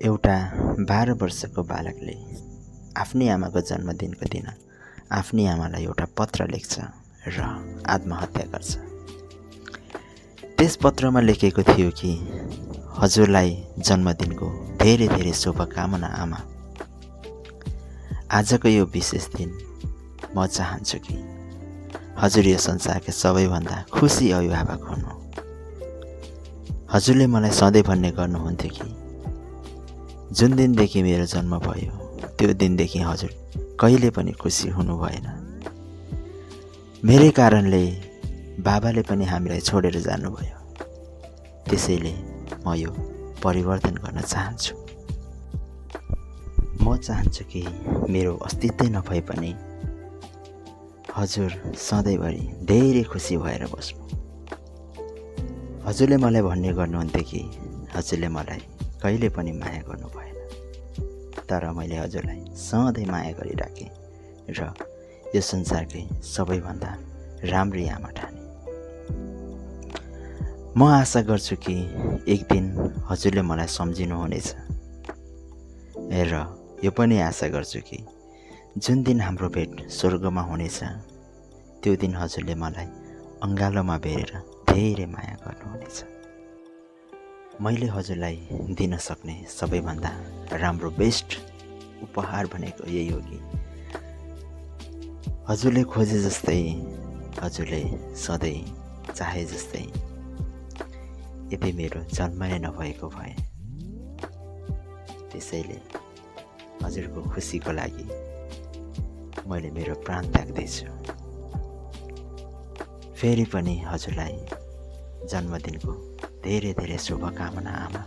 एउटा 12 वर्षको बालकले आफ्नै आमाको जन्मदिनको दिन आफ्नै आमालाई एउटा पत्र लेख्छ र आत्महत्या गर्छ। त्यस पत्रमा लेखेको थियो कि हजुरलाई जन्मदिनको धेरै धेरै शुभकामना आमा। आजको यो विशेष दिन म चाहन्छु कि हजुर यो संसारका सबैभन्दा खुसी अभिभावक हुनु। हजुरले मलाई सधैँ भन्ने गर्नुहुन्थ्यो कि जुन दिनदेखि मेरो जन्म भयो त्यो दिनदेखि हजुर कहिले पनि खुसी हुनु भएन। मेरै कारणले बाबाले पनि हामीलाई छोडेर जानुभयो। त्यसैले म यो परिवर्तन गर्न चाहन्छु। म चाहन्छु कि मेरो अस्तित्व नभए पनि हजुर सधैँभरि धेरै खुसी भएर बस्नु। हजुरले मलाई भन्ने गर्नुहुन्थ्यो कि हजुरले मलाई कहिले पनि माया गर्नु भएन, तर मैले हजुरलाई सधैँ माया गरिराखेँ र यो संसारकै सबैभन्दा राम्री आमा ठाने। म आशा गर्छु कि एक दिन हजुरले मलाई सम्झिनुहुनेछ र यो पनि आशा गर्छु कि जुन दिन हाम्रो भेट स्वर्गमा हुनेछ त्यो दिन हजुरले मलाई अँगालोमा बेरेर धेरै माया गर्नुहुनेछ। मैले हजुरलाई दिन सक्ने सबैभन्दा राम्रो बेस्ट उपहार भनेको यही हो कि हजुरले खोजे जस्तै, हजुरले सधैँ चाहे जस्तै यदि मेरो जन्म नै नभएको भए। त्यसैले हजुरको खुसीको लागि मैले मेरो प्राण त्याग्दैछु। फेरि पनि हजुरलाई जन्मदिनको धेरै धेरै शुभकामना आमा।